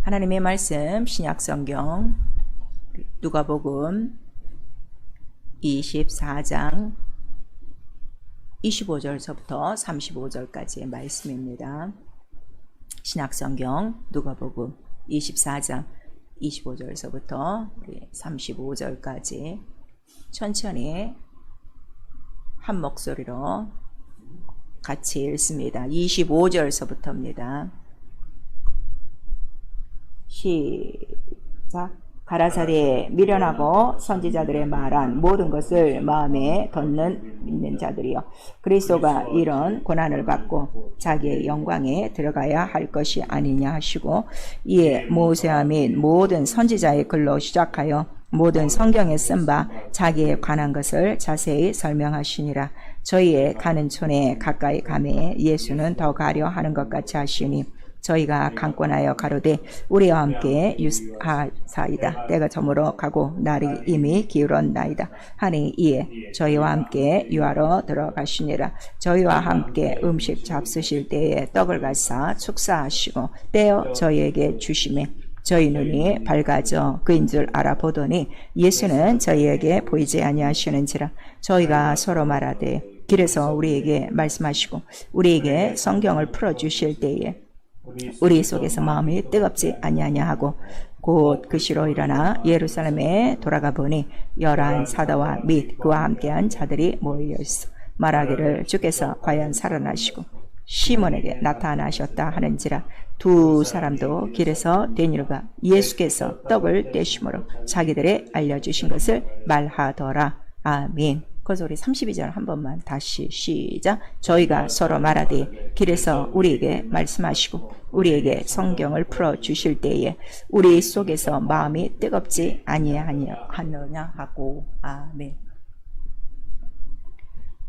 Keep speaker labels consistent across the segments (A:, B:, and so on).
A: 하나님의 말씀 신약성경 누가복음 24장 25절서부터 35절까지의 말씀입니다. 신약성경 누가복음 24장 25절서부터 35절까지 천천히 한 목소리로 같이 읽습니다. 25절서부터입니다. 시작. 가라사대에 미련하고 선지자들의 말한 모든 것을 마음에 덧는 믿는 자들이여, 그리스도가 이런 고난을 받고 자기의 영광에 들어가야 할 것이 아니냐 하시고, 이에 모세와 및 모든 선지자의 글로 시작하여 모든 성경에 쓴 바 자기에 관한 것을 자세히 설명하시니라. 저희의 가는 촌에 가까이 가매 예수는 더 가려 하는 것 같이 하시니, 저희가 강권하여 가로되 우리와 함께 유하사이다. 때가 저물어 가고 날이 이미 기울었나이다 하니, 이에 저희와 함께 유하러 들어가시니라. 저희와 함께 음식 잡수실 때에 떡을 가사 축사하시고 떼어 저희에게 주시매, 저희 눈이 밝아져 그인 줄 알아보더니 예수는 저희에게 보이지 아니하시는지라. 저희가 서로 말하되 길에서 우리에게 말씀하시고 우리에게 성경을 풀어주실 때에 우리 속에서 마음이 뜨겁지 아니하냐 하고, 곧 그 시로 일어나 예루살렘에 돌아가 보니 11 사도와 및 그와 함께한 자들이 모여 있어 말하기를, 주께서 과연 살아나시고 시몬에게 나타나셨다 하는지라. 두 사람도 길에서 데니르가 예수께서 떡을 떼심으로 자기들의 알려주신 것을 말하더라. 아멘. 그 소리 32절 한 번만 다시 시작. 저희가 서로 말하되 길에서 우리에게 말씀하시고 우리에게 성경을 풀어주실 때에 우리 속에서 마음이 뜨겁지 아니하느냐 하고. 아멘.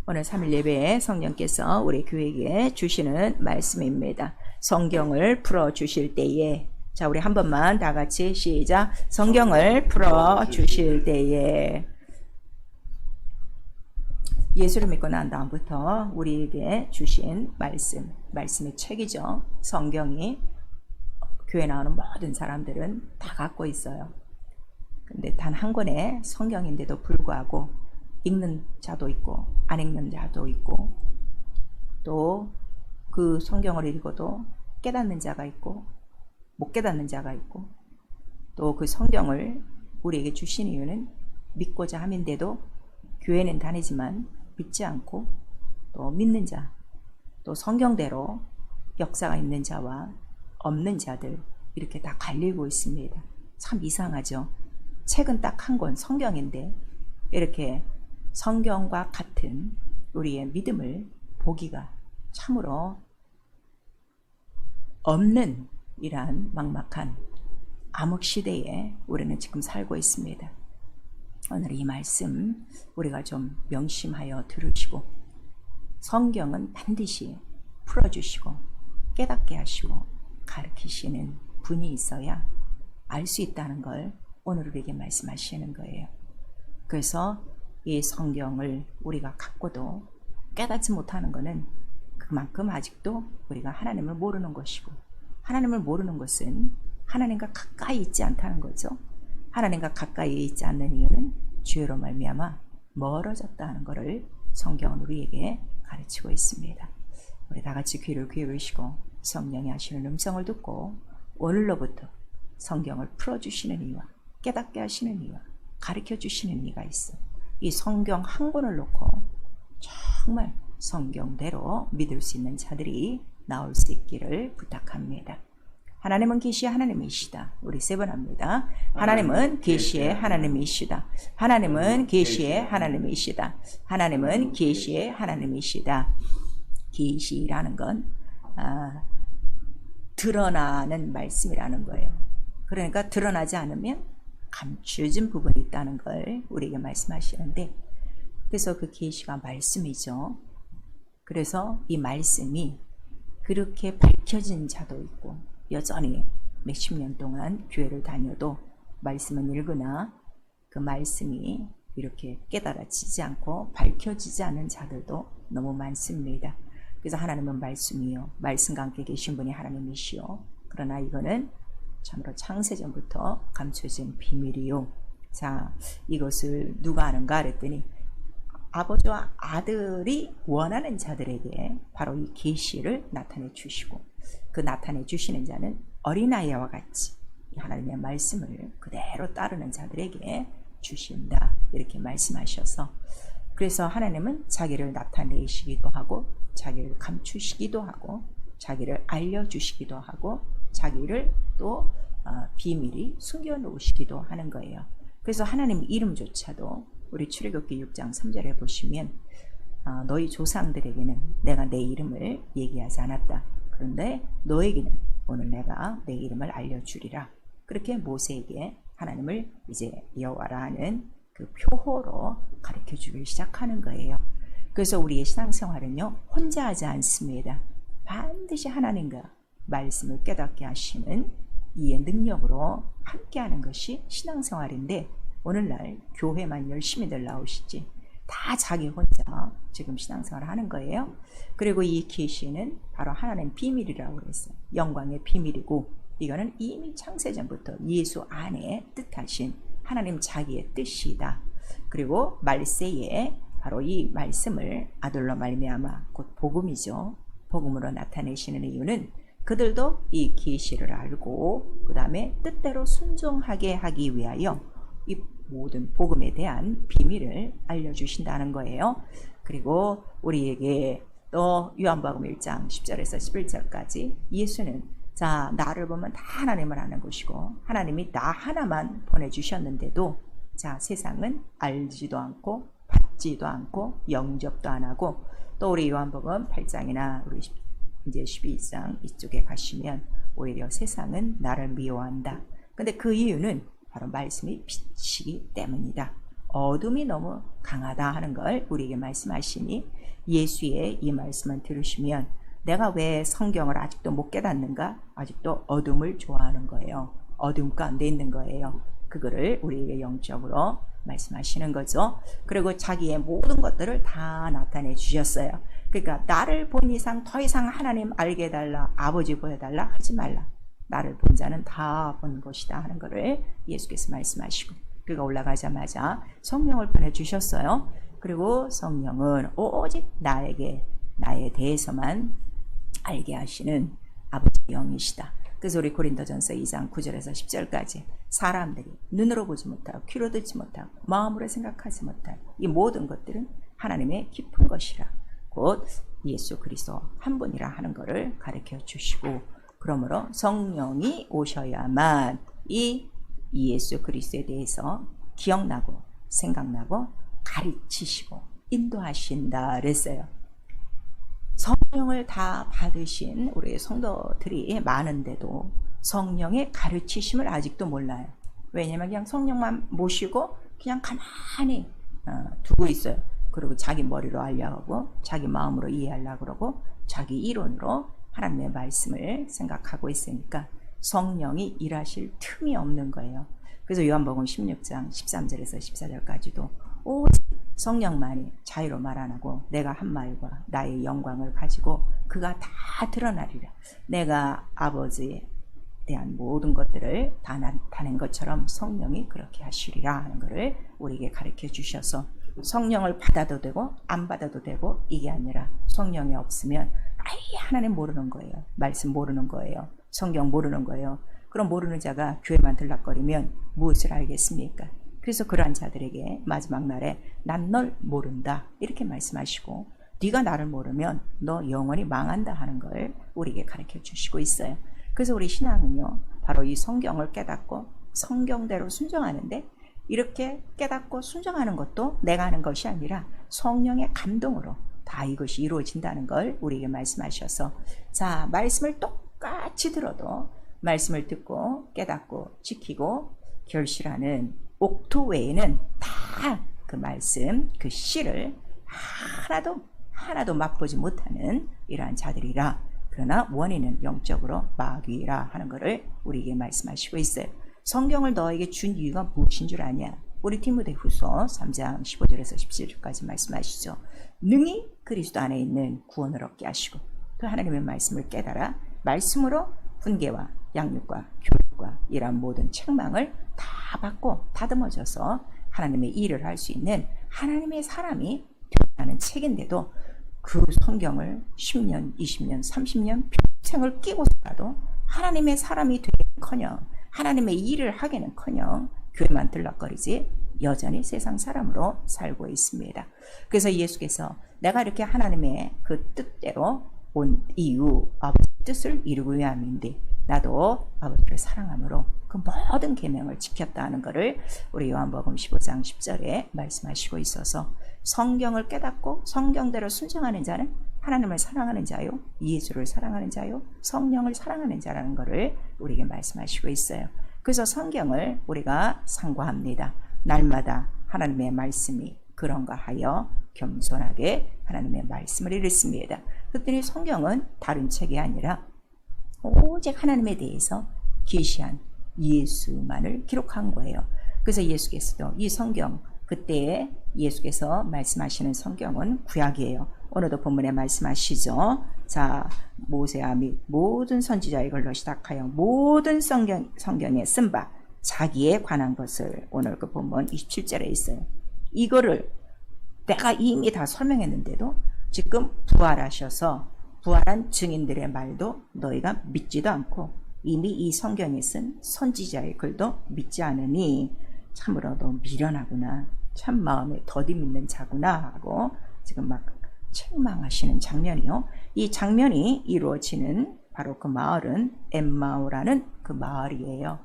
A: 오늘 3일 예배에 성령께서 우리 교회에 주시는 말씀입니다. 성경을 풀어주실 때에, 자 우리 한 번만 다 같이 시작. 성경을 풀어주실 때에. 예수를 믿고 난 다음부터 우리에게 주신 말씀의 책이죠. 성경이 교회 나오는 모든 사람들은 다 갖고 있어요. 근데 단 한 권의 성경인데도 불구하고 읽는 자도 있고 안 읽는 자도 있고, 또 그 성경을 읽어도 깨닫는 자가 있고 못 깨닫는 자가 있고, 또 그 성경을 우리에게 주신 이유는 믿고자 함인데도 교회는 다니지만 믿지 않고, 또 믿는 자, 또 성경대로 역사가 있는 자와 없는 자들, 이렇게 다 갈리고 있습니다. 참 이상하죠. 책은 딱 한 권 성경인데 이렇게 성경과 같은 우리의 믿음을 보기가 참으로 없는 이러한 막막한 암흑시대에 우리는 지금 살고 있습니다. 오늘 이 말씀 우리가 좀 명심하여 들으시고, 성경은 반드시 풀어주시고 깨닫게 하시고 가르치시는 분이 있어야 알 수 있다는 걸 오늘 우리에게 말씀하시는 거예요. 그래서 이 성경을 우리가 갖고도 깨닫지 못하는 것은 그만큼 아직도 우리가 하나님을 모르는 것이고, 하나님을 모르는 것은 하나님과 가까이 있지 않다는 거죠. 하나님과 가까이 있지 않는 이유는 죄로 말미암아 멀어졌다는 것을 성경은 우리에게 가르치고 있습니다. 우리 다 같이 귀를 기울이시고 성령이 하시는 음성을 듣고 오늘로부터 성경을 풀어주시는 이와 깨닫게 하시는 이와 가르쳐주시는 이가 있어. 이 성경 한 권을 놓고 정말 성경대로 믿을 수 있는 자들이 나올 수 있기를 부탁합니다. 하나님은 계시의 하나님이시다. 우리 세 번 합니다. 하나님은 계시의 하나님이시다. 하나님은 계시의 하나님이시다. 하나님은 계시의 하나님이시다. 계시라는 건 드러나는 말씀이라는 거예요. 그러니까 드러나지 않으면 감추어진 부분이 있다는 걸 우리에게 말씀하시는데, 그래서 그 계시가 말씀이죠. 그래서 이 말씀이 그렇게 밝혀진 자도 있고, 여전히 몇십 년 동안 교회를 다녀도 말씀은 읽으나 그 말씀이 이렇게 깨달아지지 않고 밝혀지지 않은 자들도 너무 많습니다. 그래서 하나님은 말씀이요, 말씀과 함께 계신 분이 하나님이시요, 그러나 이거는 참으로 창세전부터 감춰진 비밀이요. 자, 이것을 누가 아는가 그랬더니 아버지와 아들이 원하는 자들에게 바로 이 계시를 나타내 주시고, 그 나타내 주시는 자는 어린아이와 같이 하나님의 말씀을 그대로 따르는 자들에게 주신다, 이렇게 말씀하셔서, 그래서 하나님은 자기를 나타내시기도 하고 자기를 감추시기도 하고 자기를 알려주시기도 하고 자기를 또 비밀히 숨겨놓으시기도 하는 거예요. 그래서 하나님 이름조차도 우리 출애굽기 6장 3절에 보시면 너희 조상들에게는 내가 내 이름을 얘기하지 않았다. 그런데 너에게는 오늘 내가 내 이름을 알려주리라. 그렇게 모세에게 하나님을 이제 여호와라 하는 그 표호로 가르쳐주기 시작하는 거예요. 그래서 우리의 신앙생활은요, 혼자 하지 않습니다. 반드시 하나님과 말씀을 깨닫게 하시는 이의 능력으로 함께하는 것이 신앙생활인데, 오늘날 교회만 열심히들 나오시지 다 자기 혼자 지금 신앙생활을 하는 거예요. 그리고 이 계시는 바로 하나님 비밀이라고 그랬어요. 영광의 비밀이고, 이거는 이미 창세전부터 예수 안에 뜻하신 하나님 자기의 뜻이다. 그리고 말세에 바로 이 말씀을 아들로 말미암아 곧 복음이죠. 복음으로 나타내시는 이유는 그들도 이 계시를 알고 그 다음에 뜻대로 순종하게 하기 위하여 이 모든 복음에 대한 비밀을 알려주신다는 거예요. 그리고 우리에게 또 요한복음 1장 10절에서 11절까지 예수는 자, 나를 보면 다 하나님을 아는 것이고 하나님이 나 하나만 보내주셨는데도 자, 세상은 알지도 않고 받지도 않고 영접도 안 하고, 또 우리 요한복음 8장이나 우리 이제 12장 이쪽에 가시면 오히려 세상은 나를 미워한다. 근데 그 이유는 바로 말씀이 빛이기 때문이다. 어둠이 너무 강하다 하는 걸 우리에게 말씀하시니 예수의 이 말씀을 들으시면 내가 왜 성경을 아직도 못 깨닫는가? 아직도 어둠을 좋아하는 거예요. 어둠 가운데 있는 거예요. 그거를 우리에게 영적으로 말씀하시는 거죠. 그리고 자기의 모든 것들을 다 나타내 주셨어요. 그러니까 나를 본 이상 더 이상 하나님 알게 해달라, 아버지 보여달라 하지 말라. 나를 본 자는 다 본 것이다 하는 것을 예수께서 말씀하시고, 그가 올라가자마자 성령을 보내주셨어요. 그리고 성령은 오직 나에 대해서만 알게 하시는 아버지 영이시다. 그래서 우리 고린도전서 2장 9절에서 10절까지 사람들이 눈으로 보지 못하고 귀로 듣지 못하고 마음으로 생각하지 못할 이 모든 것들은 하나님의 깊은 것이라 곧 예수 그리스도 한 분이라 하는 것을 가르쳐 주시고, 그러므로 성령이 오셔야만 이 예수 그리스도에 대해서 기억나고 생각나고 가르치시고 인도하신다 그랬어요. 성령을 다 받으신 우리 성도들이 많은데도 성령의 가르치심을 아직도 몰라요. 왜냐하면 그냥 성령만 모시고 그냥 가만히 두고 있어요. 그리고 자기 머리로 하려고 자기 마음으로 이해하려고 그러고 자기 이론으로 하나님의 말씀을 생각하고 있으니까 성령이 일하실 틈이 없는 거예요. 그래서 요한복음 16장 13절에서 14절까지도 오직 성령만이 자유로 말 안 하고 내가 한 말과 나의 영광을 가지고 그가 다 드러나리라. 내가 아버지에 대한 모든 것들을 다 나타낸 것처럼 성령이 그렇게 하시리라 하는 것을 우리에게 가르쳐 주셔서 성령을 받아도 되고 안 받아도 되고 이게 아니라 성령이 없으면 아예 하나님 모르는 거예요. 말씀 모르는 거예요. 성경 모르는 거예요. 그럼 모르는 자가 교회만 들락거리면 무엇을 알겠습니까? 그래서 그러한 자들에게 마지막 날에 난 널 모른다 이렇게 말씀하시고, 네가 나를 모르면 너 영원히 망한다 하는 걸 우리에게 가르쳐 주시고 있어요. 그래서 우리 신앙은요, 바로 이 성경을 깨닫고 성경대로 순종하는데, 이렇게 깨닫고 순종하는 것도 내가 하는 것이 아니라 성령의 감동으로 다 이것이 이루어진다는 걸 우리에게 말씀하셔서, 자, 말씀을 똑같이 들어도 말씀을 듣고 깨닫고 지키고 결실하는 옥토 외에는 다 그 말씀, 그 씨를 하나도 맛보지 못하는 이러한 자들이라. 그러나 원인은 영적으로 마귀라 하는 것을 우리에게 말씀하시고 있어요. 성경을 너에게 준 이유가 무엇인 줄 아냐? 우리 디모데후서 3장 15절에서 17절까지 말씀하시죠. 능히 그리스도 안에 있는 구원을 얻게 하시고 그 하나님의 말씀을 깨달아 말씀으로 훈계와 양육과 교육 것과 이러한 모든 책망을 다 받고 다듬어져서 하나님의 일을 할 수 있는 하나님의 사람이 되라는 책인데도 그 성경을 10년, 20년, 30년 평생을 끼고서라도 하나님의 사람이 되기는커녕 하나님의 일을 하기는커녕 교회만 들락거리지 여전히 세상 사람으로 살고 있습니다. 그래서 예수께서 내가 이렇게 하나님의 그 뜻대로 온 이유, 아버지 뜻을 이루기 위함인데 나도 아버지를 사랑함으로 그 모든 계명을 지켰다 하는 것을 우리 요한복음 15장 10절에 말씀하시고 있어서 성경을 깨닫고 성경대로 순종하는 자는 하나님을 사랑하는 자요, 예수를 사랑하는 자요, 성령을 사랑하는 자라는 것을 우리에게 말씀하시고 있어요. 그래서 성경을 우리가 상고합니다. 날마다 하나님의 말씀이 그런가 하여 겸손하게 하나님의 말씀을 읽습니다. 그랬더니 성경은 다른 책이 아니라 오직 하나님에 대해서 계시한 예수만을 기록한 거예요. 그래서 예수께서도 이 성경, 그때에 예수께서 말씀하시는 성경은 구약이에요. 오늘도 본문에 말씀하시죠. 자, 모세와 및 모든 선지자의 걸로 시작하여 모든 성경에 쓴 바 자기에 관한 것을 오늘 그 본문 27절에 있어요. 이거를 내가 이미 다 설명했는데도 지금 부활하셔서 부활한 증인들의 말도 너희가 믿지도 않고 이미 이 성경에 쓴 선지자의 글도 믿지 않으니 참으로도 미련하구나, 참 마음에 더디 믿는 자구나 하고 지금 막 책망하시는 장면이요. 이 장면이 이루어지는 바로 그 마을은 엠마오라는 그 마을이에요.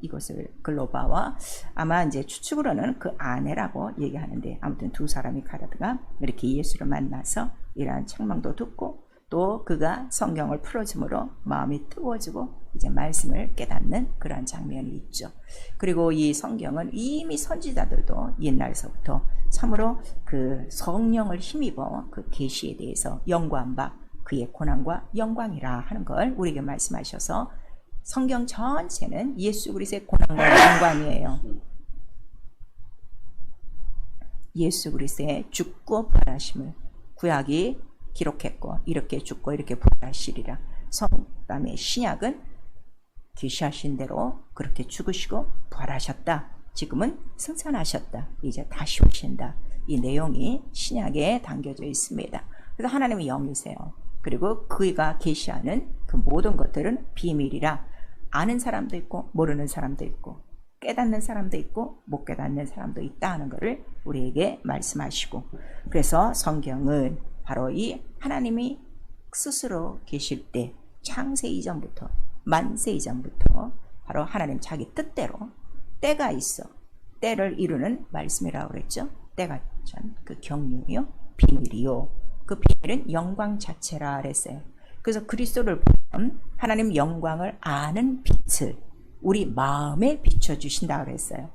A: 이것을 글로바와 아마 이제 추측으로는 그 아내라고 얘기하는데, 아무튼 두 사람이 가다가 이렇게 예수를 만나서 이러한 책망도 듣고 또 그가 성경을 풀어줌으로 마음이 뜨거워지고 이제 말씀을 깨닫는 그러한 장면이 있죠. 그리고 이 성경은 이미 선지자들도 옛날서부터 참으로 그 성령을 힘입어 그 계시에 대해서 연구한 바 그의 고난과 영광이라 하는 걸 우리에게 말씀하셔서 성경 전체는 예수 그리스도의 고난과 영광이에요. 예수 그리스도의 죽고 부활하심을 구약이 기록했고 이렇게 죽고 이렇게 부활하시리라. 그다음에 신약은 계시하신 대로 그렇게 죽으시고 부활하셨다. 지금은 승천하셨다. 이제 다시 오신다. 이 내용이 신약에 담겨져 있습니다. 그래서 하나님의 영이세요. 그리고 그가 계시하는 그 모든 것들은 비밀이라 아는 사람도 있고 모르는 사람도 있고 깨닫는 사람도 있고 못 깨닫는 사람도 있다 하는 것을 우리에게 말씀하시고, 그래서 성경은 바로 이 하나님이 스스로 계실 때 창세 이전부터 만세 이전부터 바로 하나님 자기 뜻대로 때가 있어 때를 이루는 말씀이라고 그랬죠. 때가 전 그 경륜이요, 비밀이요, 그 비밀은 영광 자체라 그랬어요. 그래서 그리스도를 보면 하나님 영광을 아는 빛을 우리 마음에 비춰주신다 그랬어요.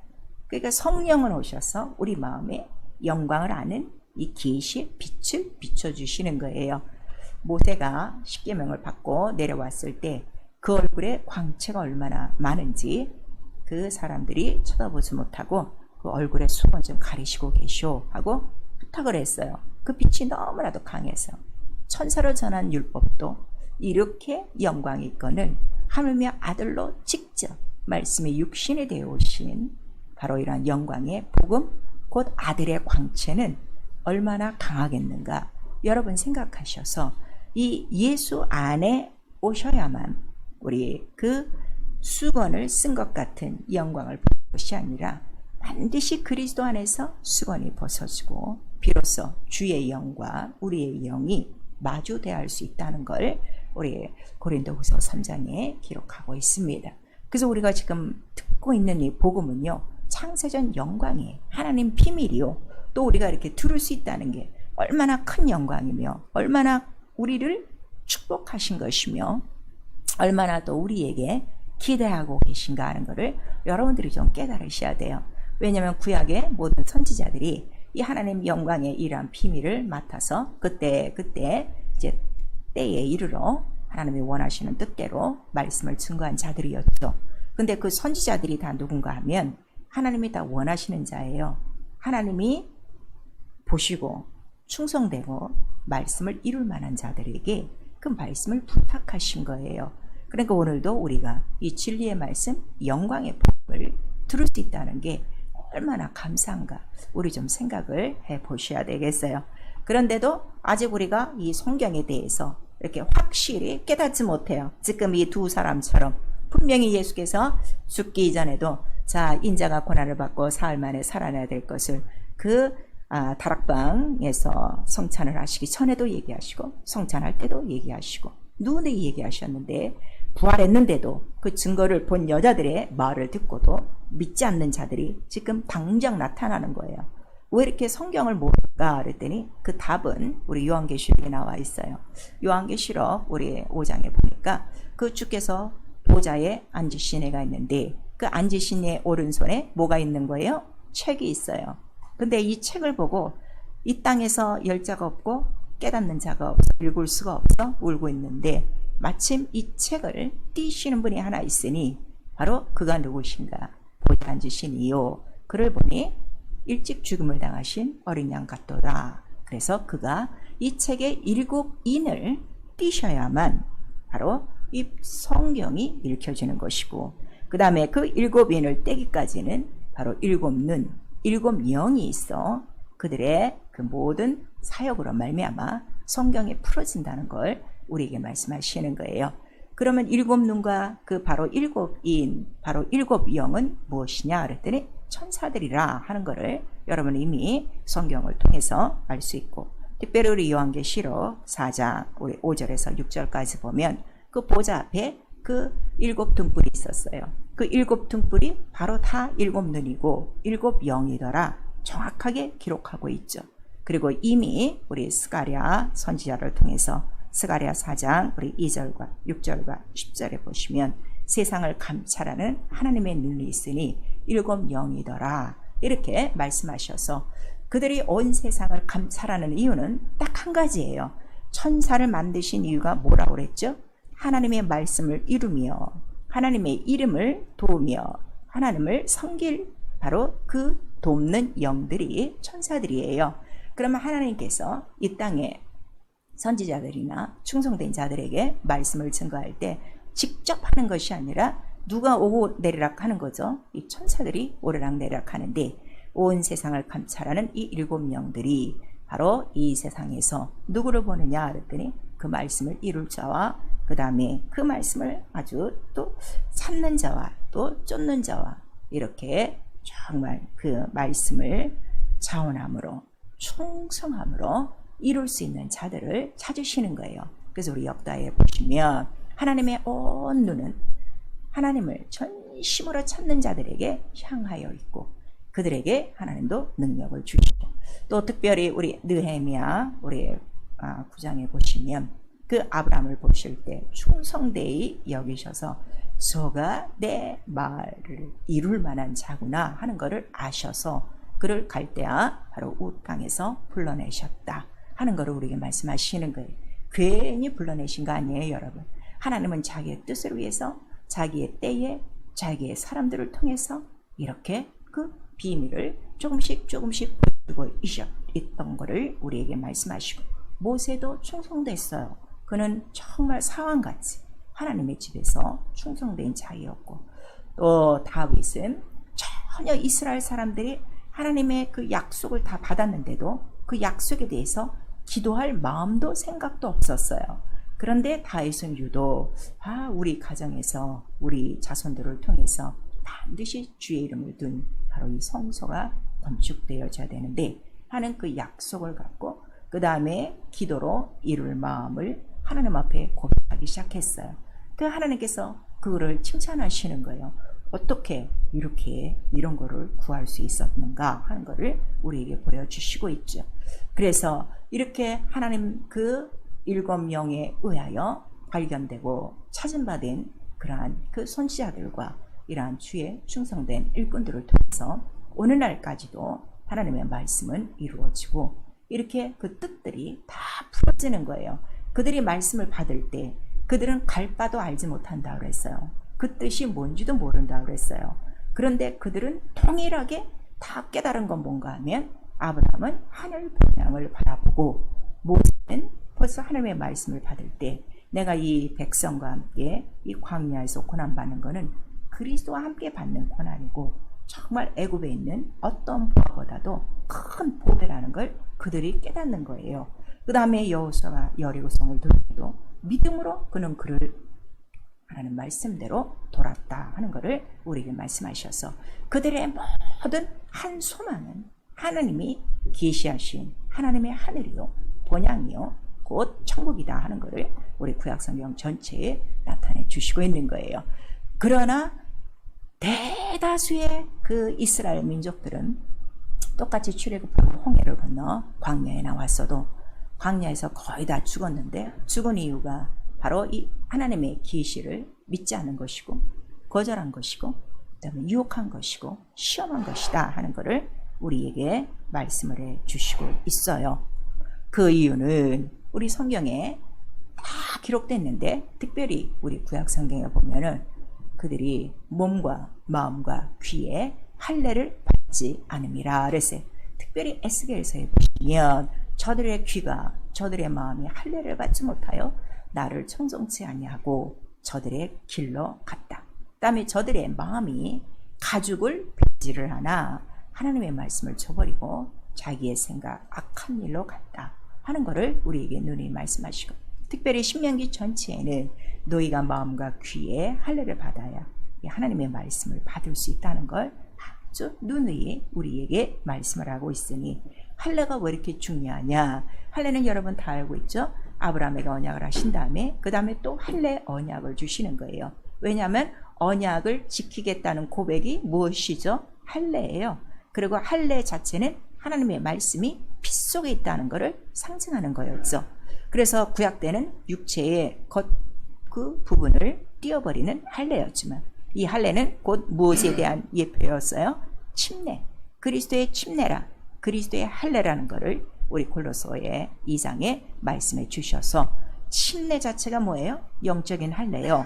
A: 그러니까 성령은 오셔서 우리 마음에 영광을 아는 이 계시의 빛을 비춰주시는 거예요. 모세가 십계명을 받고 내려왔을 때 그 얼굴에 광채가 얼마나 많은지 그 사람들이 쳐다보지 못하고 그 얼굴에 수건 좀 가리시고 계시오 하고 부탁을 했어요. 그 빛이 너무나도 강해서 천사로 전한 율법도 이렇게 영광이 있거늘 하물며 아들로 직접 말씀이 육신이 되어 오신 바로 이러한 영광의 복음 곧 아들의 광채는 얼마나 강하겠는가 여러분 생각하셔서 이 예수 안에 오셔야만 우리 그 수건을 쓴 것 같은 영광을 볼 것이 아니라 반드시 그리스도 안에서 수건이 벗어지고 비로소 주의 영과 우리의 영이 마주 대할 수 있다는 걸 우리 고린도후서 3장에 기록하고 있습니다. 그래서 우리가 지금 듣고 있는 이 복음은요, 창세전 영광이에요. 하나님 비밀이요. 또 우리가 이렇게 들을 수 있다는 게 얼마나 큰 영광이며 얼마나 우리를 축복하신 것이며 얼마나 또 우리에게 기대하고 계신가 하는 것을 여러분들이 좀 깨달으셔야 돼요. 왜냐하면 구약의 모든 선지자들이 이 하나님 영광의 이러한 비밀을 맡아서 그때 이제 때에 이르러 하나님이 원하시는 뜻대로 말씀을 증거한 자들이었죠. 근데 그 선지자들이 다 누군가 하면 하나님이 다 원하시는 자예요. 하나님이 보시고 충성되고 말씀을 이룰 만한 자들에게 그 말씀을 부탁하신 거예요. 그러니까 오늘도 우리가 이 진리의 말씀, 영광의 복음을 들을 수 있다는 게 얼마나 감사한가 우리 좀 생각을 해 보셔야 되겠어요. 그런데도 아직 우리가 이 성경에 대해서 이렇게 확실히 깨닫지 못해요. 지금 이 두 사람처럼 분명히 예수께서 죽기 이전에도 자, 인자가 고난을 받고 사흘 만에 살아나야 될 것을 그 다락방에서 성찬을 하시기 전에도 얘기하시고 성찬할 때도 얘기하시고 누누이 얘기하셨는데 부활했는데도 그 증거를 본 여자들의 말을 듣고도 믿지 않는 자들이 지금 당장 나타나는 거예요. 왜 이렇게 성경을 모를까 그랬더니 그 답은 우리 요한계시록에 나와 있어요. 요한계시록 우리 5장에 보니까 그 주께서 보좌에 앉으신 애가 있는데 그 앉으신 애 오른손에 뭐가 있는 거예요? 책이 있어요. 근데 이 책을 보고 이 땅에서 열 자가 없고 깨닫는 자가 없어 읽을 수가 없어 울고 있는데 마침 이 책을 띄시는 분이 하나 있으니 바로 그가 누구신가? 보좌에 앉으신 이요 그를 보니 일찍 죽음을 당하신 어린 양 같도다. 그래서 그가 이 책의 7인을 띄셔야만 바로 이 성경이 읽혀지는 것이고 그 다음에 그 7인을 떼기까지는 바로 7눈 7영이 있어 그들의 그 모든 사역으로 말미암아 성경이 풀어진다는 걸 우리에게 말씀하시는 거예요. 그러면 7눈과 그 바로 7인 바로 7영은 무엇이냐 그랬더니 천사들이라 하는 것을 여러분은 이미 성경을 통해서 알 수 있고 특별히 우리 요한계시록 4장 우리 5절에서 6절까지 보면 그 보좌 앞에 그 7등불이 있었어요. 그 7등불이 바로 다 7눈이고 7영이더라 정확하게 기록하고 있죠. 그리고 이미 우리 스가랴 선지자를 통해서 스가랴 4장 우리 2절과 6절과 10절에 보시면 세상을 감찰하는 하나님의 눈이 있으니 7영이더라 이렇게 말씀하셔서 그들이 온 세상을 감찰하는 이유는 딱 한 가지예요. 천사를 만드신 이유가 뭐라고 그랬죠? 하나님의 말씀을 이루며 하나님의 이름을 도우며 하나님을 섬길 바로 그 돕는 영들이 천사들이에요. 그러면 하나님께서 이 땅에 선지자들이나 충성된 자들에게 말씀을 증거할 때 직접 하는 것이 아니라 누가 오고 내리락 하는 거죠. 이 천사들이 오르락 내리락 하는데 온 세상을 감찰하는 이 7영들이 바로 이 세상에서 누구를 보느냐 그랬더니 그 말씀을 이룰 자와 그 다음에 그 말씀을 아주 또 찾는 자와 또 쫓는 자와 이렇게 정말 그 말씀을 자원함으로 충성함으로 이룰 수 있는 자들을 찾으시는 거예요. 그래서 우리 역다에 보시면 하나님의 온 눈은 하나님을 전심으로 찾는 자들에게 향하여 있고 그들에게 하나님도 능력을 주시고 또 특별히 우리 느헤미야 우리 9장에 보시면 그 아브라함을 보실 때 충성되이 여기셔서 저가 내 말을 이룰 만한 자구나 하는 것을 아셔서 그를 갈대아 바로 웃강에서 불러내셨다 하는 것을 우리에게 말씀하시는 거예요. 괜히 불러내신 거 아니에요, 여러분. 하나님은 자기의 뜻을 위해서 자기의 때에 자기의 사람들을 통해서 이렇게 그 비밀을 조금씩 보여주고 있던 것을 우리에게 말씀하시고 모세도 충성됐어요. 그는 정말 사왕같이 하나님의 집에서 충성된 자이었고 또 다윗은 전혀 이스라엘 사람들이 하나님의 그 약속을 다 받았는데도 그 약속에 대해서 기도할 마음도 생각도 없었어요. 그런데 다윗은 유독 우리 가정에서 우리 자손들을 통해서 반드시 주의 이름을 둔 바로 이 성소가 건축되어져야 되는데 하는 그 약속을 갖고 그 다음에 기도로 이룰 마음을 하나님 앞에 고백하기 시작했어요. 그 하나님께서 그거를 칭찬하시는 거예요. 어떻게 이렇게 이런 거를 구할 수 있었는가 하는 거를 우리에게 보여주시고 있죠. 그래서 이렇게 하나님 그 7영에 의하여 발견되고 찾은받은 그러한 그 선지자들과 이러한 주의 충성된 일꾼들을 통해서 오늘날까지도 하나님의 말씀은 이루어지고 이렇게 그 뜻들이 다 풀어지는 거예요. 그들이 말씀을 받을 때 그들은 갈 바도 알지 못한다 그랬어요. 그 뜻이 뭔지도 모른다 그랬어요. 그런데 그들은 통일하게 다 깨달은 건 뭔가 하면 아브라함은 하늘 방향을 바라보고 모세는 벌써 하나님의 말씀을 받을 때 내가 이 백성과 함께 이 광야에서 고난받는 것은 그리스도와 함께 받는 고난이고 정말 애굽에 있는 어떤 보아보다도 큰 보배라는 걸 그들이 깨닫는 거예요. 그 다음에 여호수아가 여리고성을 들고도 믿음으로 그는 그를 하나님 말씀대로 돌았다 하는 것을 우리에게 말씀하셔서 그들의 모든 한 소망은 하나님이 계시하신 하나님의 하늘이요 본향이요 곧 천국이다 하는 것을 우리 구약성경 전체에 나타내 주시고 있는 거예요. 그러나 대다수의 그 이스라엘 민족들은 똑같이 출애굽하고 홍해를 건너 광야에 나왔어도 광야에서 거의 다 죽었는데 죽은 이유가 바로 이 하나님의 계시를 믿지 않은 것이고 거절한 것이고 그다음에 유혹한 것이고 시험한 것이다 하는 것을 우리에게 말씀을 해 주시고 있어요. 그 이유는 우리 성경에 다 기록됐는데 특별히 우리 구약 성경에 보면은 그들이 몸과 마음과 귀에 할례를 받지 않음이라 그랬어요. 특별히 에스겔서에 보시면 저들의 귀가 저들의 마음이 할례를 받지 못하여 나를 청종치 아니하고 저들의 길로 갔다. 그다음에 저들의 마음이 가죽을 빗질을 하나 하나님의 말씀을 저버리고 자기의 생각 악한 일로 갔다 하는 것을 우리에게 누누이 말씀하시고 특별히 신명기 전체에는 너희가 마음과 귀에 할례를 받아야 하나님의 말씀을 받을 수 있다는 걸 아주 누누이 우리에게 말씀을 하고 있으니 할례가 왜 이렇게 중요하냐. 할례는 여러분 다 알고 있죠. 아브라함에게 언약을 하신 다음에 그 다음에 또 할례 언약을 주시는 거예요. 왜냐하면 언약을 지키겠다는 고백이 무엇이죠? 할례예요. 그리고 할례 자체는 하나님의 말씀이 피 속에 있다는 것을 상징하는 거였죠. 그래서 구약 때는 육체의 그 부분을 띄어버리는 할례였지만 이 할례는 곧 무엇에 대한 예표였어요? 침례. 그리스도의 침례라 그리스도의 할례라는 것을 우리 골로새의 2장에 말씀해 주셔서 침례 자체가 뭐예요? 영적인 할례요.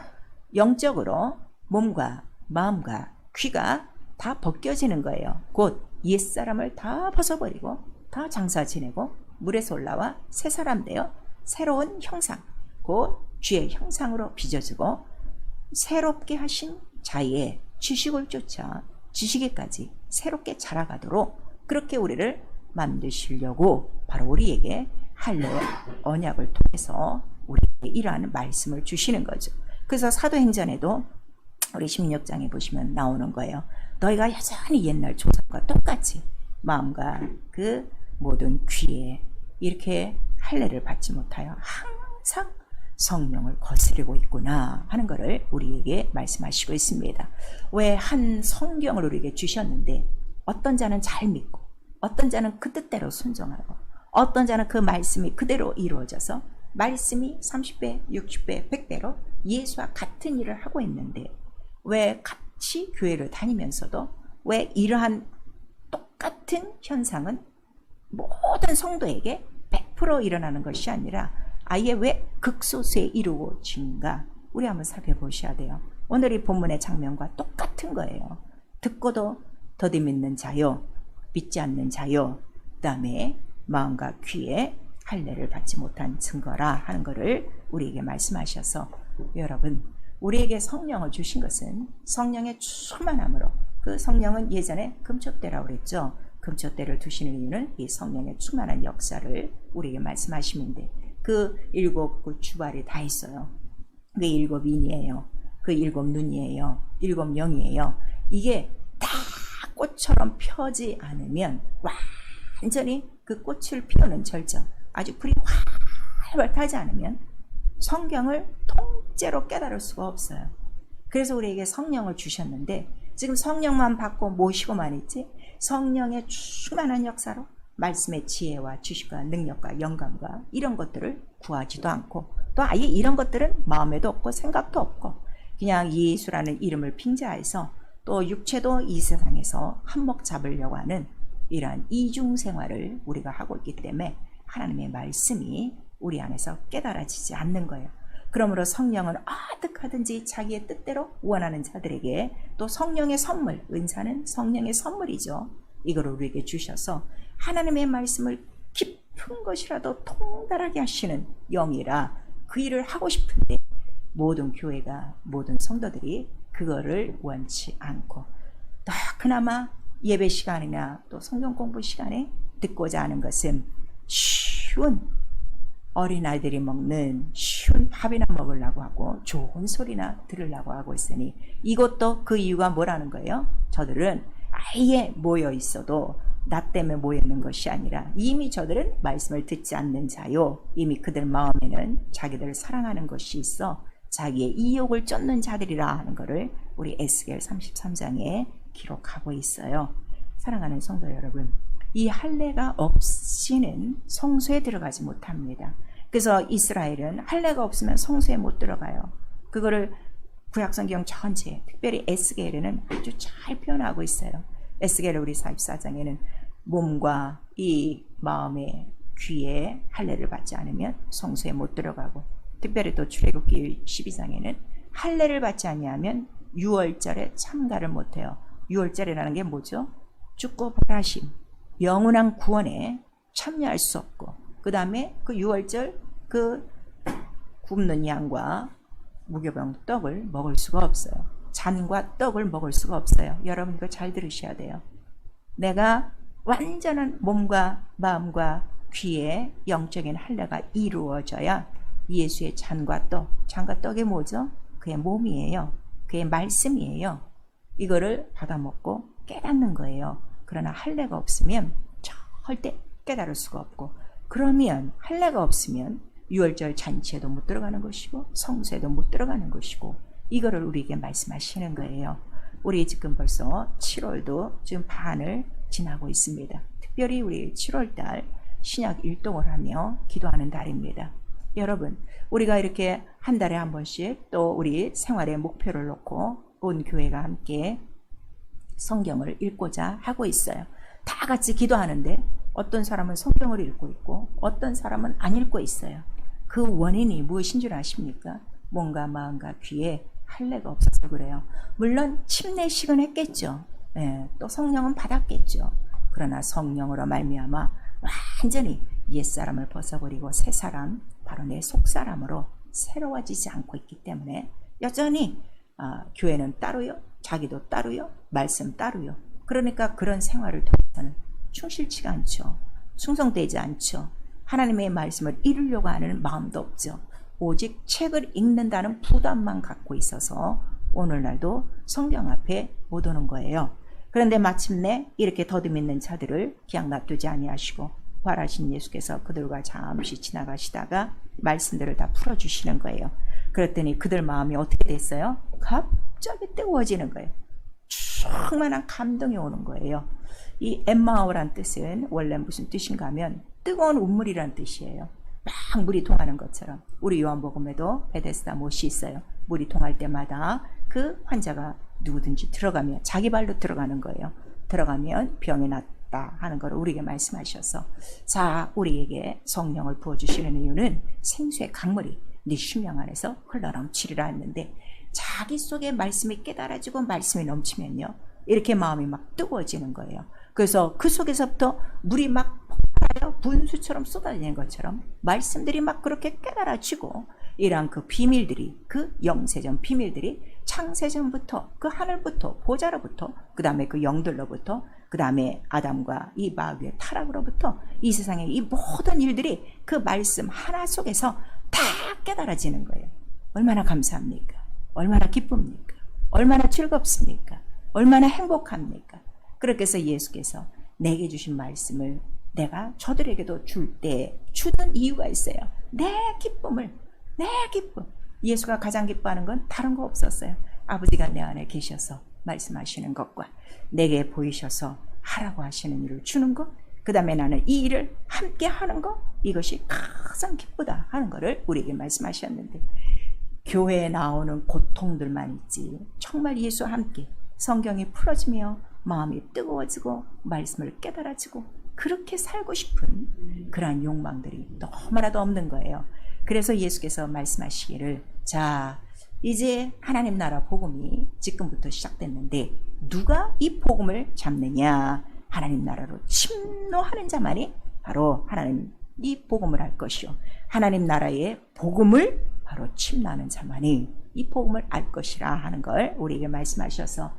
A: 영적으로 몸과 마음과 귀가 다 벗겨지는 거예요. 곧 옛사람을 다 벗어버리고 다 장사 지내고 물에서 올라와 새 사람 되어 새로운 형상 곧 주의 형상으로 빚어지고 새롭게 하신 자의 지식을 쫓아 지식에까지 새롭게 자라가도록 그렇게 우리를 만드시려고 바로 우리에게 할례 언약을 통해서 우리에게 이러한 말씀을 주시는 거죠. 그래서 사도행전에도 우리 16장에 보시면 나오는 거예요. 너희가 여전히 옛날 조상과 똑같이 마음과 그 모든 귀에 이렇게 할례를 받지 못하여 항상 성령을 거스르고 있구나 하는 것을 우리에게 말씀하시고 있습니다. 왜 한 성경을 우리에게 주셨는데 어떤 자는 잘 믿고 어떤 자는 그 뜻대로 순종하고 어떤 자는 그 말씀이 그대로 이루어져서 말씀이 30배, 60배, 100배로 예수와 같은 일을 하고 있는데 왜 같이 교회를 다니면서도 왜 이러한 똑같은 현상은 모든 성도에게 100% 일어나는 것이 아니라 아예 왜 극소수에 이루어진가 우리 한번 살펴보셔야 돼요. 오늘 이 본문의 장면과 똑같은 거예요. 듣고도 더디 믿는 자요 믿지 않는 자요 그 다음에 마음과 귀에 할례를 받지 못한 증거라 하는 것을 우리에게 말씀하셔서 여러분 우리에게 성령을 주신 것은 성령의 충만함으로 그 성령은 예전에 금초대라고 그랬죠. 금초대를 두시는 이유는 이 성령의 충만한 역사를 우리에게 말씀하시는데 그 7 그 주발이 다 있어요. 그 7 인이에요. 그 7 눈이에요. 7 영이에요. 이게 다 꽃처럼 펴지 않으면 완전히 그 꽃을 피우는 절정 아주 불이 활활 타지 않으면 성경을 통째로 깨달을 수가 없어요. 그래서 우리에게 성령을 주셨는데 지금 성령만 받고 모시고만 있지 성령의 충만한 역사로 말씀의 지혜와 지식과 능력과 영감과 이런 것들을 구하지도 않고 또 아예 이런 것들은 마음에도 없고 생각도 없고 그냥 예수라는 이름을 빙자해서 또 육체도 이 세상에서 한몫 잡으려고 하는 이러한 이중 생활을 우리가 하고 있기 때문에 하나님의 말씀이 우리 안에서 깨달아지지 않는 거예요. 그러므로 성령은 어떻게든지 자기의 뜻대로 원하는 자들에게 또 성령의 선물, 은사는 성령의 선물이죠. 이걸 우리에게 주셔서 하나님의 말씀을 깊은 것이라도 통달하게 하시는 영이라 그 일을 하고 싶은데 모든 교회가, 모든 성도들이 그거를 원치 않고 또 그나마 예배 시간이나 또 성경 공부 시간에 듣고자 하는 것은 쉬운 어린아이들이 먹는 쉬운 밥이나 먹으려고 하고 좋은 소리나 들으려고 하고 있으니, 이것도 그 이유가 뭐라는 거예요? 저들은 아예 모여 있어도 나 때문에 모여 있는 것이 아니라 이미 저들은 말씀을 듣지 않는 자요, 이미 그들 마음에는 자기들을 사랑하는 것이 있어 자기의 이욕을 쫓는 자들이라 하는 것을 우리 에스겔 33장에 기록하고 있어요. 사랑하는 성도 여러분, 이 할례가 없이는 성소에 들어가지 못합니다. 그래서 이스라엘은 할례가 없으면 성소에 못 들어가요. 그거를 구약성경 전체, 특별히 에스겔에는 아주 잘 표현하고 있어요. 에스겔 우리 44장에는 몸과 이 마음의 귀에 할례를 받지 않으면 성소에 못 들어가고, 특별히 또 출애굽기 12장에는 할례를 받지 아니하면 유월절에 참가를 못해요. 유월절이라는 게 뭐죠? 죽고 부활하심, 영원한 구원에 참여할 수 없고, 그 다음에 그 유월절 그 굽는 양과 무교병 떡을 먹을 수가 없어요. 잔과 떡을 먹을 수가 없어요. 여러분 이거 잘 들으셔야 돼요. 내가 완전한 몸과 마음과 귀에 영적인 할례가 이루어져야 예수의 잔과 떡이 뭐죠? 그의 몸이에요. 그의 말씀이에요. 이거를 받아먹고 깨닫는 거예요. 그러나 할례가 없으면 절대 깨달을 수가 없고, 그러면 할례가 없으면 유월절 잔치에도 못 들어가는 것이고 성소에도 못 들어가는 것이고, 이거를 우리에게 말씀하시는 거예요. 우리 지금 벌써 7월도 지금 반을 지나고 있습니다. 특별히 우리 7월달 신약 일동을 하며 기도하는 달입니다. 여러분, 우리가 이렇게 한 달에 한 번씩 또 우리 생활의 목표를 놓고 온 교회가 함께 성경을 읽고자 하고 있어요. 다 같이 기도하는데 어떤 사람은 성경을 읽고 있고 어떤 사람은 안 읽고 있어요. 그 원인이 무엇인 줄 아십니까? 몸과 마음과 귀에 할례가 없어서 그래요. 물론 침례식은 했겠죠. 네, 또 성령은 받았겠죠. 그러나 성령으로 말미암아 완전히 옛사람을 벗어버리고 새 사람, 바로 내 속사람으로 새로워지지 않고 있기 때문에 여전히 교회는 따로요, 자기도 따로요, 말씀 따로요. 그러니까 그런 생활을 통해서는 충실치가 않죠. 충성되지 않죠. 하나님의 말씀을 이루려고 하는 마음도 없죠. 오직 책을 읽는다는 부담만 갖고 있어서 오늘날도 성경 앞에 못 오는 거예요. 그런데 마침내 이렇게 더듬 있는 자들을 그냥 놔두지 아니하시고 부활하신 예수께서 그들과 잠시 지나가시다가 말씀들을 다 풀어주시는 거예요. 그랬더니 그들 마음이 어떻게 됐어요? 갑자기 뜨거워지는 거예요. 충만한 감동이 오는 거예요. 이 엠마오란 뜻은 원래 무슨 뜻인가 하면 뜨거운 운물이란 뜻이에요. 막 물이 통하는 것처럼 우리 요한복음에도 베데스다 못이 있어요. 물이 통할 때마다 그 환자가 누구든지 들어가면 자기 발로 들어가는 거예요. 들어가면 병이 낫다 하는 걸 우리에게 말씀하셔서, 자, 우리에게 성령을 부어주시는 이유는 생수의 강물이 네 심령 안에서 흘러넘치리라 했는데, 자기 속에 말씀이 깨달아지고 말씀이 넘치면요, 이렇게 마음이 막 뜨거워지는 거예요. 그래서 그 속에서부터 물이 막 폭발하여 분수처럼 쏟아지는 것처럼 말씀들이 막 그렇게 깨달아지고, 이러한 그 비밀들이, 그 영세전 비밀들이 창세전부터 그 하늘부터 보좌로부터, 그 다음에 그 영들로부터, 그 다음에 아담과 이 마귀의 타락으로부터 이 세상의 이 모든 일들이 그 말씀 하나 속에서 다 깨달아지는 거예요. 얼마나 감사합니까? 얼마나 기쁩니까? 얼마나 즐겁습니까? 얼마나 행복합니까? 그렇게 해서 예수께서 내게 주신 말씀을 내가 저들에게도 줄 때 주는 이유가 있어요. 내 기쁨. 예수가 가장 기뻐하는 건 다른 거 없었어요. 아버지가 내 안에 계셔서 말씀하시는 것과 내게 보이셔서 하라고 하시는 일을 주는 것, 그 다음에 나는 이 일을 함께 하는 것, 이것이 가장 기쁘다 하는 것을 우리에게 말씀하셨는데, 교회에 나오는 고통들만 있지 정말 예수와 함께 성경이 풀어지며 마음이 뜨거워지고 말씀을 깨달아지고 그렇게 살고 싶은 그러한 욕망들이 너무나도 없는 거예요. 그래서 예수께서 말씀하시기를, 자, 이제 하나님 나라 복음이 지금부터 시작됐는데 누가 이 복음을 잡느냐? 하나님 나라로 침노하는 자만이 바로 하나님 이 복음을 알 것이요 하나님 나라의 복음을 바로 침노하는 자만이 이 복음을 알 것이라 하는 걸 우리에게 말씀하셔서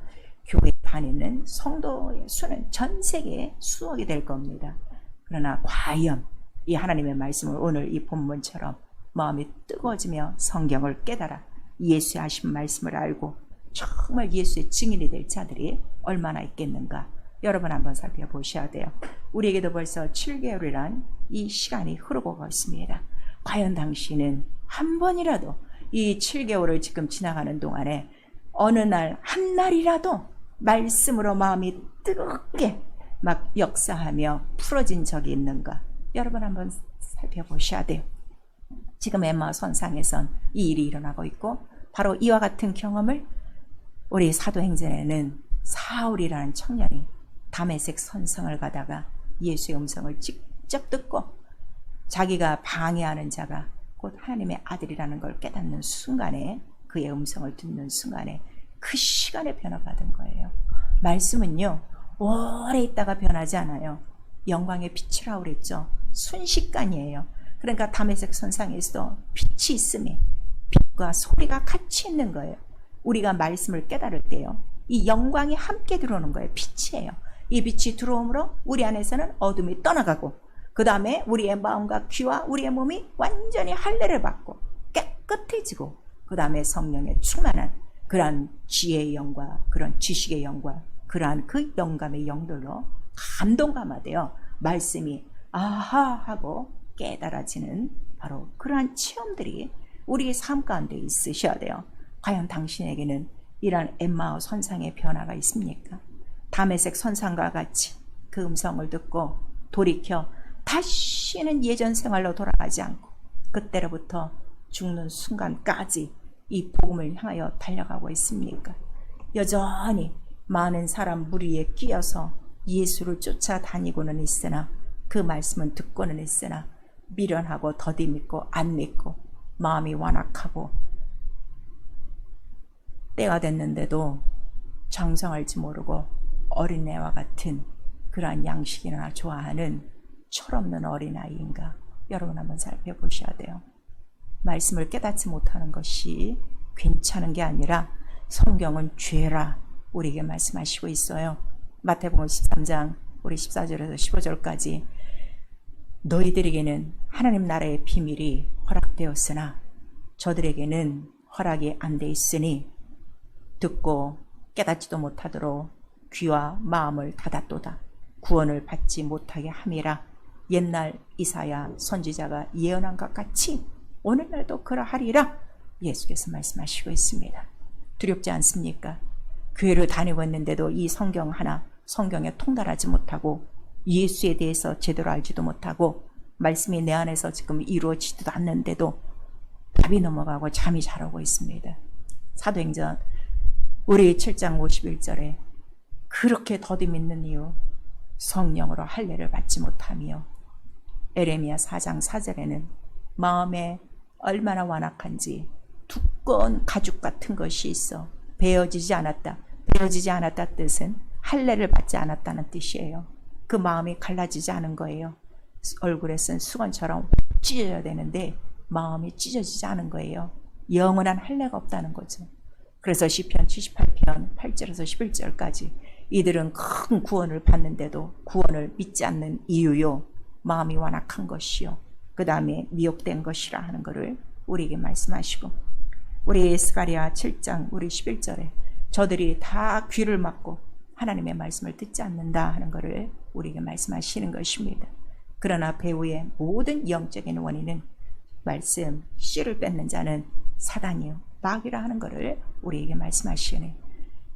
A: 교회 다니는 성도의 수는 전 세계에 수억이 될 겁니다. 그러나 과연 이 하나님의 말씀을 오늘 이 본문처럼 마음이 뜨거워지며 성경을 깨달아 예수의 하신 말씀을 알고 정말 예수의 증인이 될 자들이 얼마나 있겠는가, 여러분 한번 살펴보셔야 돼요. 우리에게도 벌써 7개월이란 이 시간이 흐르고 있습니다. 과연 당신은 한 번이라도 이 7개월을 지금 지나가는 동안에 어느 날 한 날이라도 말씀으로 마음이 뜨겁게 막 역사하며 풀어진 적이 있는가, 여러분 한번 살펴보셔야 돼요. 지금 엠마오 선상에선 이 일이 일어나고 있고, 바로 이와 같은 경험을 우리 사도행전에는 사울이라는 청년이 다메섹 선성을 가다가 예수의 음성을 직접 듣고 자기가 방해하는 자가 곧 하나님의 아들이라는 걸 깨닫는 순간에, 그의 음성을 듣는 순간에 그 시간에 변화받은 거예요. 말씀은요 오래 있다가 변하지 않아요. 영광의 빛이라고 그랬죠. 순식간이에요. 그러니까 다메섹 선상에서 빛이 있음에 빛과 소리가 같이 있는 거예요. 우리가 말씀을 깨달을 때요, 이 영광이 함께 들어오는 거예요. 빛이에요. 이 빛이 들어오므로 우리 안에서는 어둠이 떠나가고, 그 다음에 우리의 마음과 귀와 우리의 몸이 완전히 할례를 받고 깨끗해지고, 그 다음에 성령의 충만한 그러한 지혜의 영과 그런 지식의 영과 그러한 그 영감의 영들로 감동감화되어 말씀이 아하 하고 깨달아지는 바로 그러한 체험들이 우리의 삶 가운데 있으셔야 돼요. 과연 당신에게는 이러한 엠마오 선상의 변화가 있습니까? 다메섹 선상과 같이 그 음성을 듣고 돌이켜 다시는 예전 생활로 돌아가지 않고 그때로부터 죽는 순간까지 이 복음을 향하여 달려가고 있습니까? 여전히 많은 사람 무리에 끼어서 예수를 쫓아다니고는 있으나, 그 말씀은 듣고는 있으나 미련하고 더디 믿고 안 믿고 마음이 완악하고 때가 됐는데도 정성할지 모르고 어린애와 같은 그러한 양식이나 좋아하는 철없는 어린아이인가, 여러분 한번 살펴보셔야 돼요. 말씀을 깨닫지 못하는 것이 괜찮은 게 아니라 성경은 죄라 우리에게 말씀하시고 있어요. 마태복음 13장 우리 14절에서 15절까지 너희들에게는 하나님 나라의 비밀이 허락되었으나 저들에게는 허락이 안 돼 있으니 듣고 깨닫지도 못하도록 귀와 마음을 닫았도다. 구원을 받지 못하게 함이라. 옛날 이사야 선지자가 예언한 것 같이 오늘날도 그러하리라 예수께서 말씀하시고 있습니다. 두렵지 않습니까? 교회를 다니고 있는데도 이 성경 하나 성경에 통달하지 못하고 예수에 대해서 제대로 알지도 못하고 말씀이 내 안에서 지금 이루어지지도 않는데도 답이 넘어가고 잠이 잘 오고 있습니다. 사도행전 우리 7장 51절에 그렇게 더디 믿는 이유 성령으로 할례를 받지 못하며, 에레미야 4장 4절에는 마음에 얼마나 완악한지 두꺼운 가죽 같은 것이 있어 베어지지 않았다. 베어지지 않았다 뜻은 할례를 받지 않았다는 뜻이에요. 그 마음이 갈라지지 않은 거예요. 얼굴에 쓴 수건처럼 찢어져야 되는데 마음이 찢어지지 않은 거예요. 영원한 할례가 없다는 거죠. 그래서 시편 78편 8절에서 11절까지 이들은 큰 구원을 받는데도 구원을 믿지 않는 이유요, 마음이 완악한 것이요, 그 다음에 미혹된 것이라 하는 것을 우리에게 말씀하시고, 우리 스가랴 7장 우리 11절에 저들이 다 귀를 막고 하나님의 말씀을 듣지 않는다 하는 것을 우리에게 말씀하시는 것입니다. 그러나 배후의 모든 영적인 원인은 말씀, 씨를 뺏는 자는 사단이요 마귀라 하는 것을 우리에게 말씀하시네.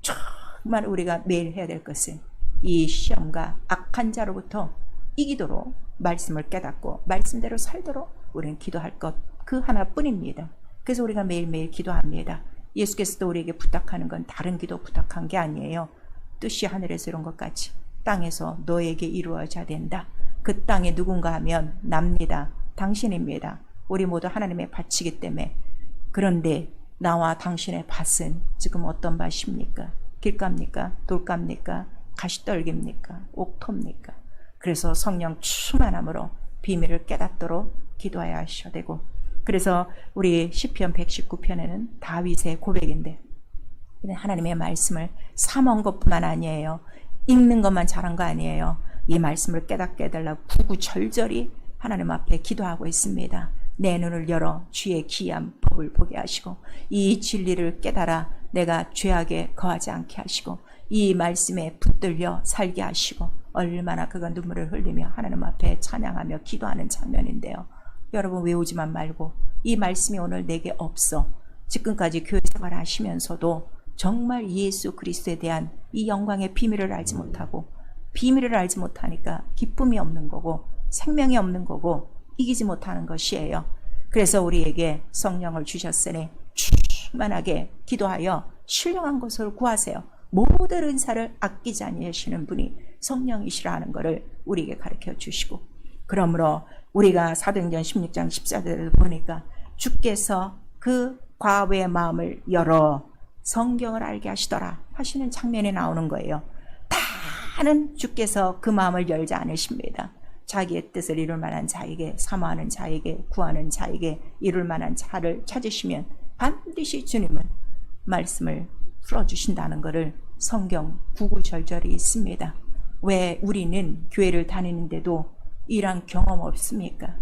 A: 정말 우리가 매일 해야 될 것은 이 시험과 악한 자로부터 이기도록 말씀을 깨닫고 말씀대로 살도록 우리는 기도할 것 그 하나뿐입니다. 그래서 우리가 매일매일 기도합니다. 예수께서도 우리에게 부탁하는 건 다른 기도 부탁한 게 아니에요. 뜻이 하늘에서 이룬 것 같이 땅에서 너에게 이루어져야 된다. 그 땅에 누군가 하면 납니다. 당신입니다. 우리 모두 하나님의 밭이기 때문에. 그런데 나와 당신의 밭은 지금 어떤 밭입니까? 길가입니까? 돌가입니까? 가시떨기입니까? 옥토입니까? 그래서 성령 충만함으로 비밀을 깨닫도록 기도하여 하셔야 되고, 그래서 우리 시편 119편에는 다윗의 고백인데, 하나님의 말씀을 사모한 것뿐만 아니에요. 읽는 것만 잘한 거 아니에요. 이 말씀을 깨닫게 해달라고 구구절절히 하나님 앞에 기도하고 있습니다. 내 눈을 열어 주의 기이한 법을 보게 하시고, 이 진리를 깨달아 내가 죄악에 거하지 않게 하시고, 이 말씀에 붙들려 살게 하시고, 얼마나 그가 눈물을 흘리며 하나님 앞에 찬양하며 기도하는 장면인데요. 여러분, 외우지만 말고 이 말씀이 오늘 내게 없어 지금까지 교회 생활 하시면서도 정말 예수 그리스도에 대한 이 영광의 비밀을 알지 못하고, 비밀을 알지 못하니까 기쁨이 없는 거고 생명이 없는 거고 이기지 못하는 것이에요. 그래서 우리에게 성령을 주셨으니 충만하게 기도하여 신령한 것을 구하세요. 모든 은사를 아끼지 아니하시는 분이 성령이시라 하는 것을 우리에게 가르쳐 주시고, 그러므로 우리가 사도행전 16장 14절을 보니까 주께서 그 과부의 마음을 열어 성경을 알게 하시더라 하시는 장면이 나오는 거예요. 다는 주께서 그 마음을 열지 않으십니다. 자기의 뜻을 이룰 만한 자에게, 사모하는 자에게, 구하는 자에게 이룰 만한 자를 찾으시면 반드시 주님은 말씀을 풀어주신다는 것을 성경 구구절절히 있습니다. 왜 우리는 교회를 다니는데도 이런 경험 없습니까?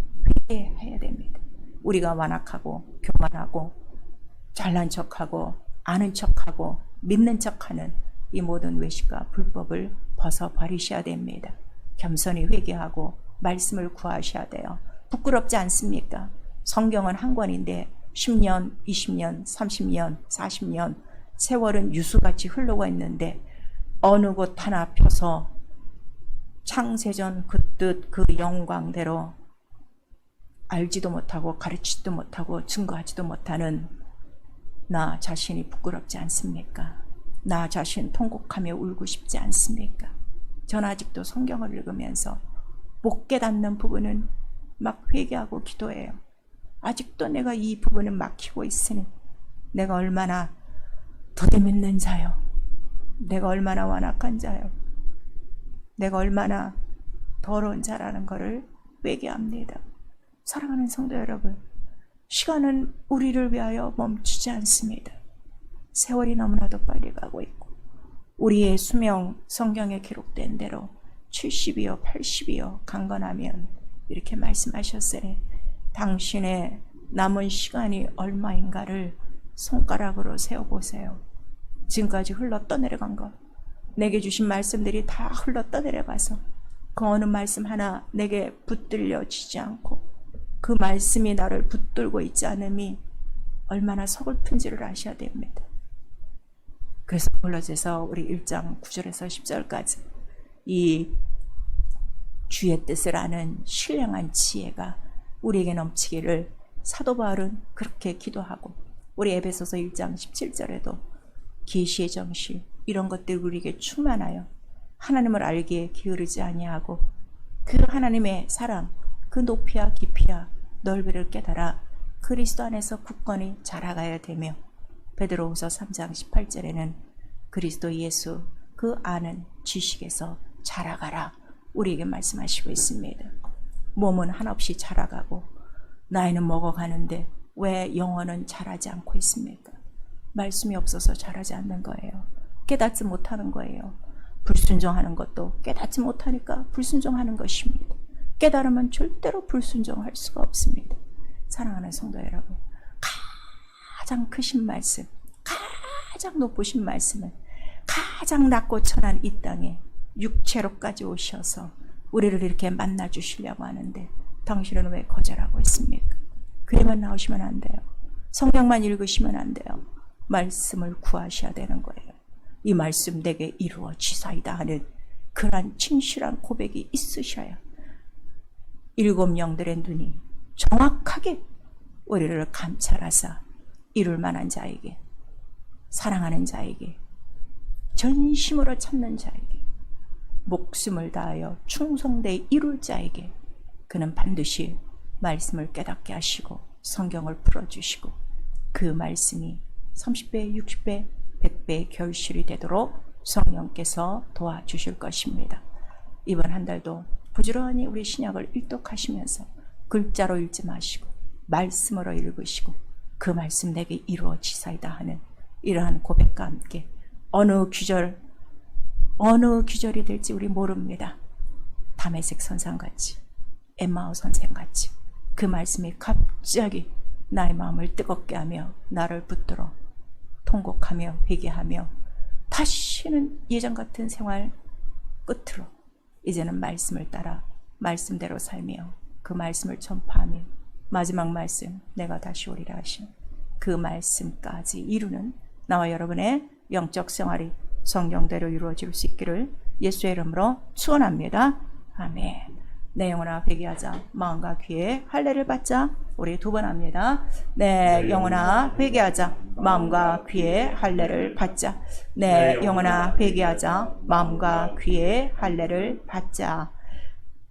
A: 회개해야 됩니다. 우리가 완악하고 교만하고 잘난 척하고 아는 척하고 믿는 척하는 이 모든 외식과 불법을 벗어버리셔야 됩니다. 겸손히 회개하고 말씀을 구하셔야 돼요. 부끄럽지 않습니까? 성경은 한 권인데 10년, 20년, 30년, 40년 세월은 유수같이 흘러가 있는데 어느 곳 하나 펴서 창세전 그 뜻 그 영광대로 알지도 못하고 가르치지도 못하고 증거하지도 못하는 나 자신이 부끄럽지 않습니까? 나 자신 통곡하며 울고 싶지 않습니까? 전 아직도 성경을 읽으면서 못 깨닫는 부분은 막 회개하고 기도해요. 아직도 내가 이 부분을 막히고 있으니 내가 얼마나 더듬는 자요, 내가 얼마나 완악한 자요, 내가 얼마나 더러운 자라는 것을 회개합니다. 사랑하는 성도 여러분, 시간은 우리를 위하여 멈추지 않습니다. 세월이 너무나도 빨리 가고 있고 우리의 수명 성경에 기록된 대로 70이요 80이요 강건하면 이렇게 말씀하셨으니 당신의 남은 시간이 얼마인가를 손가락으로 세어보세요. 지금까지 흘러 떠내려간 것, 내게 주신 말씀들이 다 흘러 떠내려가서 그 어느 말씀 하나 내게 붙들려지지 않고 그 말씀이 나를 붙들고 있지 않음이 얼마나 서글픈지를 아셔야 됩니다. 그래서 골로새서 우리 1장 9절에서 10절까지 이 주의 뜻을 아는 신령한 지혜가 우리에게 넘치기를 사도 바울은 그렇게 기도하고, 우리 에베소서 1장 17절에도 계시의 정실 이런 것들 우리에게 충만하여 하나님을 알기에 게으르지 아니하고 그 하나님의 사랑, 그 높이와 깊이와 넓이를 깨달아 그리스도 안에서 굳건히 자라가야 되며, 베드로후서 3장 18절에는 그리스도 예수 그 아는 지식에서 자라가라 우리에게 말씀하시고 있습니다. 몸은 한없이 자라가고 나이는 먹어가는데 왜 영혼은 자라지 않고 있습니까? 말씀이 없어서 자라지 않는 거예요. 깨닫지 못하는 거예요. 불순종하는 것도 깨닫지 못하니까 불순종하는 것입니다. 깨달으면 절대로 불순종할 수가 없습니다. 사랑하는 성도 여러분, 가장 크신 말씀, 가장 높으신 말씀은 가장 낮고 천한 이 땅에 육체로까지 오셔서 우리를 이렇게 만나 주시려고 하는데 당신은 왜 거절하고 있습니까? 교회만 나오시면 안 돼요. 성경만 읽으시면 안 돼요. 말씀을 구하셔야 되는 거예요. 이 말씀 내게 이루어지사이다 하는 그러한 진실한 고백이 있으셔야 일곱 영들의 눈이 정확하게 우리를 감찰하사 이룰 만한 자에게, 사랑하는 자에게, 전심으로 찾는 자에게, 목숨을 다하여 충성되이 이룰 자에게 그는 반드시 말씀을 깨닫게 하시고 성경을 풀어주시고 그 말씀이 30배, 60배, 100배의 결실이 되도록 성령께서 도와주실 것입니다. 이번 한 달도 부지런히 우리 신약을 일독하시면서 글자로 읽지 마시고 말씀으로 읽으시고 그 말씀 내게 이루어지사이다 하는 이러한 고백과 함께 어느 귀절이 될지 우리 모릅니다. 다메섹 선생같이 엠마오 선생같이 그 말씀이 갑자기 나의 마음을 뜨겁게 하며 나를 붙들어 통곡하며 회개하며 다시는 예전 같은 생활 끝으로 이제는 말씀을 따라 말씀대로 살며 그 말씀을 전파하며 마지막 말씀 내가 다시 오리라 하신 그 말씀까지 이루는 나와 여러분의 영적 생활이 성경대로 이루어질 수 있기를 예수의 이름으로 축원합니다. 아멘. 내 영혼아 회개하자. 마음과 귀에 할례를 받자. 우리 두 번 합니다. 내 영혼아 회개하자. 마음과 귀에 할례를 받자. 내 영혼아 회개하자. 마음과 귀에 할례를 받자.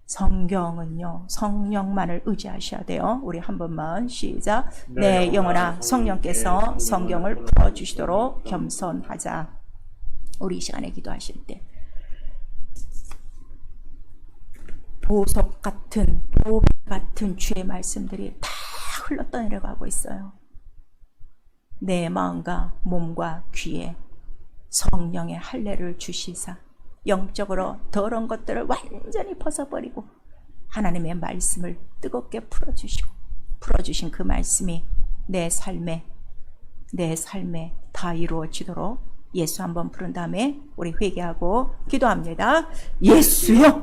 A: 성경은요, 성령만을 의지하셔야 돼요. 우리 한 번만 시작. 내 영혼아 성령께서 성경을 풀어주시도록 겸손하자. 우리 이 시간에 기도하실 때 보석 같은 보배 같은 주의 말씀들이 다 흘러떠내려가고 있어요. 내 마음과 몸과 귀에 성령의 할례를 주시사 영적으로 더러운 것들을 완전히 벗어버리고 하나님의 말씀을 뜨겁게 풀어주신 그 말씀이 내 삶에 다 이루어지도록 예수 한번 부른 다음에 우리 회개하고 기도합니다. 예수여